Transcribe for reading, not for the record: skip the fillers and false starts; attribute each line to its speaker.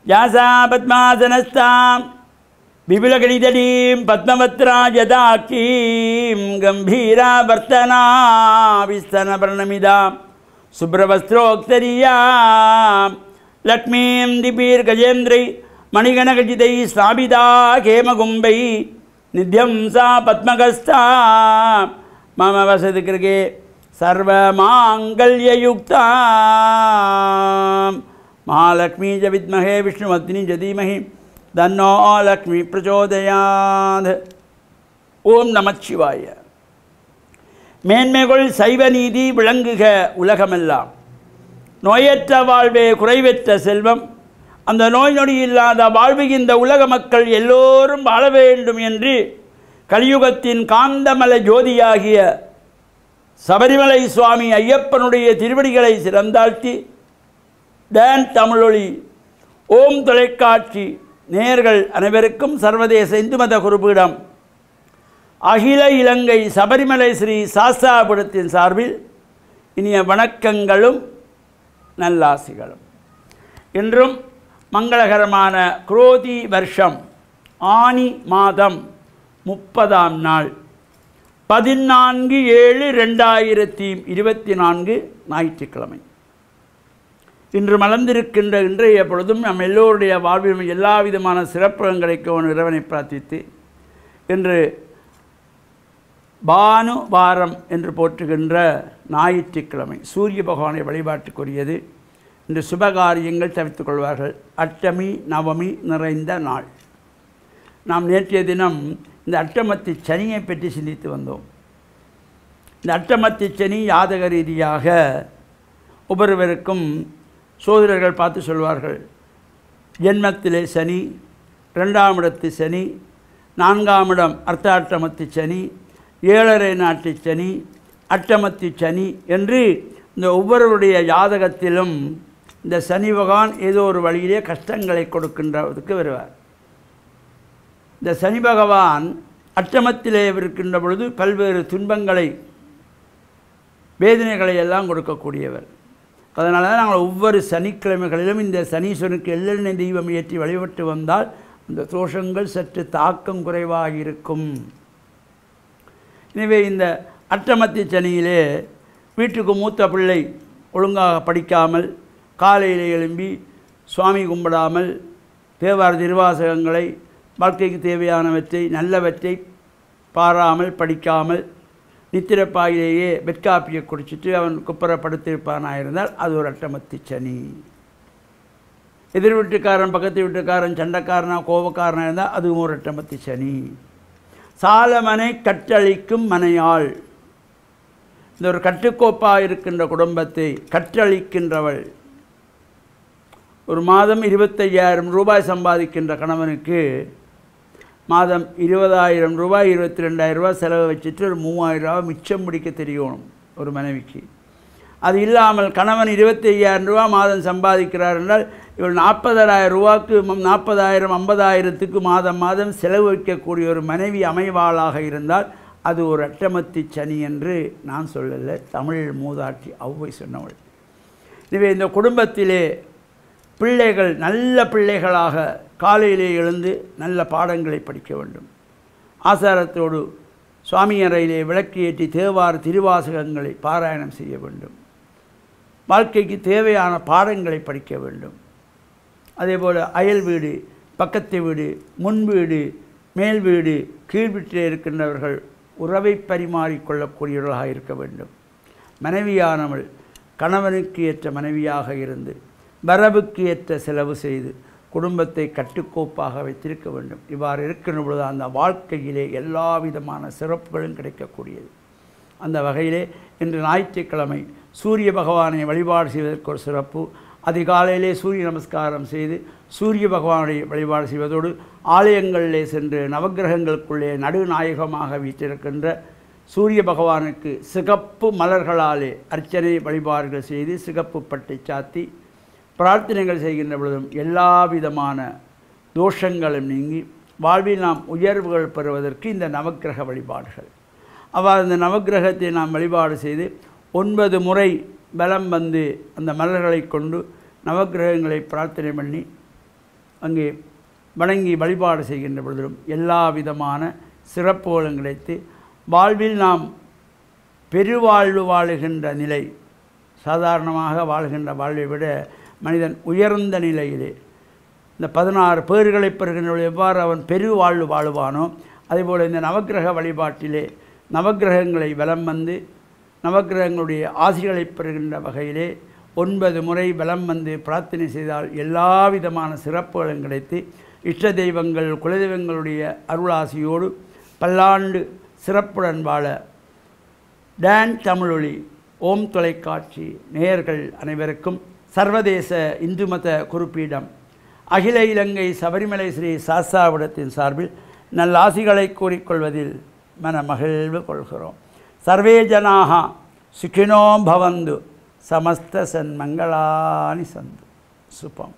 Speaker 1: யாசா பத்மாசனஸ்தாம் விபுலகணிதடீம் பத்மவத்ராஜதாக்கீம் கம்பீரா வர்த்தனா விஸ்தனபர்ணமிதாம் சுப்ரவஸ்திரோக்தரியாம் லக்ஷ்மீம் திபீர்கஜேந்திரை மணிகணகஜிதை ஸ்தாபிதா கேமகும்பை நித்யம் சா பத்மகஸ்தா மம வசதி கிருகே சர்வமாங்கல்யயுக்தா महालक्ष्मी च विद्महे विष्णुपत्नी च धीमहि तन्नो लक्ष्मी प्रचोदयात् ஓம் நமச்சிவாய. மேன்மைகள் சைவ நீதி விளங்குக உலகமெல்லாம். நோயற்ற வாழ்வே குறைவற்ற செல்வம். அந்த நோய் நொடி இல்லாத வாழ்வு இந்த உலக மக்கள் எல்லோரும் வாழ வேண்டும் என்று கலியுகத்தின் காந்தமல ஜோதியாகிய சபரிமலை சுவாமி ஐயப்பனுடைய திருவடிகளை சிறந்தாழ்த்தி டான் தமிழொலி ஓம் தொலைக்காட்சி நேயர்கள் அனைவருக்கும் சர்வதேச இந்து மத குருபீடம் அகில இலங்கை சபரிமலை ஸ்ரீ சாஸ்தாபுரத்தின் சார்பில் இனிய வணக்கங்களும் நல்லாசிகளும். இன்றும் மங்களகரமான குரோதி வருஷம் ஆனி மாதம் 30ஆம் நாள் 14/7/2024 ஞாயிற்றுக்கிழமை. இன்று மலர்ந்திருக்கின்ற இன்றைய பொழுதும் நம் எல்லோருடைய வாழ்விலும் எல்லா விதமான சிறப்புகளும் கிடைக்கும் இறைவனை பிரார்த்தித்து இன்று பானு வாரம் என்று போற்றுகின்ற ஞாயிற்றுக்கிழமை சூரிய பகவானை வழிபாட்டுக்குரியது. இன்று சுபகாரியங்கள் தவிர்த்துக் கொள்வார்கள். அஷ்டமி நவமி நிறைந்த நாள். நாம் நேற்றைய தினம் இந்த அட்டமத்தி சனியை பற்றி சிந்தித்து வந்தோம். இந்த அட்டமத்தி சனி ஜாதக ரீதியாக ஒவ்வொருவருக்கும் சோதரர்கள் பார்த்து சொல்வார்கள். ஜென்மத்திலே சனி, 2ஆம் இடத்து சனி, 4ஆம் இடம் அர்த்தாட்டமத்தி சனி, 7.5 நாட்டு சனி, அட்டமத்தி சனி என்று இந்த ஒவ்வொருவருடைய ஜாதகத்திலும் இந்த சனி பகவான் ஏதோ ஒரு வழியிலே கஷ்டங்களை கொடுக்கின்றதுக்கு வருவார். இந்த சனி பகவான் அட்டமத்திலே இருக்கின்ற பொழுது பல்வேறு துன்பங்களை வேதனைகளை எல்லாம் கொடுக்கக்கூடியவர். அதனால தான் நாங்கள் ஒவ்வொரு சனிக்கிழமைகளிலும் இந்த சனீஸ்வரனுக்கு எள்ளெண்ணெய் தெய்வம் ஏற்றி வழிபட்டு வந்தால் அந்த தோஷங்கள் சற்று தாக்கம் குறைவாக இருக்கும். எனவே இந்த அட்டமத்தி சனியிலே வீட்டுக்கு மூத்த பிள்ளை ஒழுங்காக படிக்காமல் காலையில் எழும்பி சுவாமி கும்பிடாமல் தேவார திருவாசகங்களை வாழ்க்கைக்கு தேவையானவற்றை நல்லவற்றை பாராமல் படிக்காமல் நித்திரப்பாயிலேயே வெட்காப்பியை குடிச்சிட்டு அவன் குப்புறப்படுத்திருப்பானாக இருந்தால் அது ஒரு அட்டமத்தி சனி. எதிர் வீட்டுக்காரன் பக்கத்து வீட்டுக்காரன் சண்டைக்காரனாக கோபக்காரனாக இருந்தால் அதுவும் ஒரு அட்டமத்தி சனி. சாலமனை கற்றளிக்கும் மனையாள். இந்த ஒரு கட்டுக்கோப்பாக இருக்கின்ற குடும்பத்தை கற்றளிக்கின்றவள். ஒரு மாதம் 25,000 ரூபாய் சம்பாதிக்கின்ற கணவனுக்கு மாதம் 20,000 ரூபாய் 22,000 ரூபாய் செலவு வச்சுட்டு ஒரு 3,000 ரூபாய் மிச்சம் முடிக்க தெரியணும் ஒரு மனைவிக்கு. அது இல்லாமல் கணவன் 25,000 ரூபாய் மாதம் சம்பாதிக்கிறார் என்றால் இவள் 40,000 ரூபாய்க்கு 40,000 50,000த்துக்கு மாதம் மாதம் செலவு வைக்கக்கூடிய ஒரு மனைவி அமைவாளாக இருந்தால் அது ஒரு அட்டமத்தி சனி என்று நான் சொல்லலை, தமிழ் மூதாட்டி ஔவை சொன்னவள். எனவே இந்த குடும்பத்திலே பிள்ளைகள் நல்ல பிள்ளைகளாக காலையிலே எழுந்து நல்ல பாடங்களை படிக்க வேண்டும். ஆசாரத்தோடு சுவாமி அறையிலே விளக்கு ஏற்றி தேவார திருவாசகங்களை பாராயணம் செய்ய வேண்டும். வாழ்க்கைக்கு தேவையான பாடங்களை படிக்க வேண்டும். அதேபோல் அயல் வீடு, பக்கத்து வீடு, முன் வீடு, மேல் வீடு, கீழ் வீட்டில் இருக்கின்றவர்கள் உறவை பரிமாறிக்கொள்ளக்கூடியவர்களாக இருக்க வேண்டும். மனைவியானவள் கணவனுக்கு ஏற்ற மனைவியாக இருந்து வரவுக்கு ஏற்ற செலவு செய்து குடும்பத்தை கட்டுக்கோப்பாக வைத்திருக்க வேண்டும். இவ்வாறு இருக்கின்ற பொழுது அந்த வாழ்க்கையிலே எல்லா விதமான சிறப்புகளும் கிடைக்கக்கூடியது. அந்த வகையிலே இன்று ஞாயிற்றுக்கிழமை சூரிய பகவானை வழிபாடு செய்வதற்கு ஒரு சிறப்பு. அதிகாலையிலே சூரிய நமஸ்காரம் செய்து சூரிய பகவானை வழிபாடு செய்வதோடு ஆலயங்களிலே சென்று நவக்கிரகங்களுக்குள்ளே நடுநாயகமாக வீற்றிருக்கின்ற சூரிய பகவானுக்கு சிகப்பு மலர்களாலே அர்ச்சனை வழிபாடுகள் செய்து சிகப்பு பட்டை சாத்தி பிரார்த்தனைகள் செய்கின்ற பொழுதும் எல்லா விதமான தோஷங்களும் நீங்கி வாழ்வில் நாம் உயர்வுகள் பெறுவதற்கு இந்த நவக்கிரக வழிபாடுகள். அவ்வாறு இந்த நவக்கிரகத்தை நாம் வழிபாடு செய்து 9 முறை பலம் வந்து அந்த மலர்களை கொண்டு நவக்கிரகங்களை பிரார்த்தனை பண்ணி அங்கே வணங்கி வழிபாடு செய்கின்ற பொழுதிலும் எல்லா விதமான சிறப்புகளும் கிடைத்து வாழ்வில் நாம் பெருவாழ்வு வாழுகின்ற நிலை, சாதாரணமாக வாழ்கின்ற வாழ்வை விட மனிதன் உயர்ந்த நிலையிலே இந்த 16 பேர்களை பெறுகின்ற எவ்வாறு அவன் பெருவாழ்வு வாழுவானோ அதேபோல் இந்த நவக்கிரக வழிபாட்டிலே நவக்கிரகங்களை வலம் வந்து நவக்கிரகங்களுடைய ஆசிகளை பெறுகின்ற வகையிலே 9 முறை வலம் வந்து பிரார்த்தனை செய்தால் எல்லா விதமான சிறப்புகளும் கிடைத்து இஷ்ட தெய்வங்கள் குலதெய்வங்களுடைய அருளாசியோடு பல்லாண்டு சிறப்புடன் வாழ டான் தமிழொலி ஓம் தொலைக்காட்சி நேயர்கள் அனைவருக்கும் சர்வதேச இந்து மத குறிப்பீடம் அகில இலங்கை சபரிமலை ஸ்ரீ சாஸ்தாவிடத்தின் சார்பில் நல்லாசிகளை கூறிக்கொள்வதில் மனமகிழ்வு கொள்கிறோம். சர்வே ஜனாக சுகினோ பவந்து சமஸ்த சன்மங்களானி சந்து சுபம்.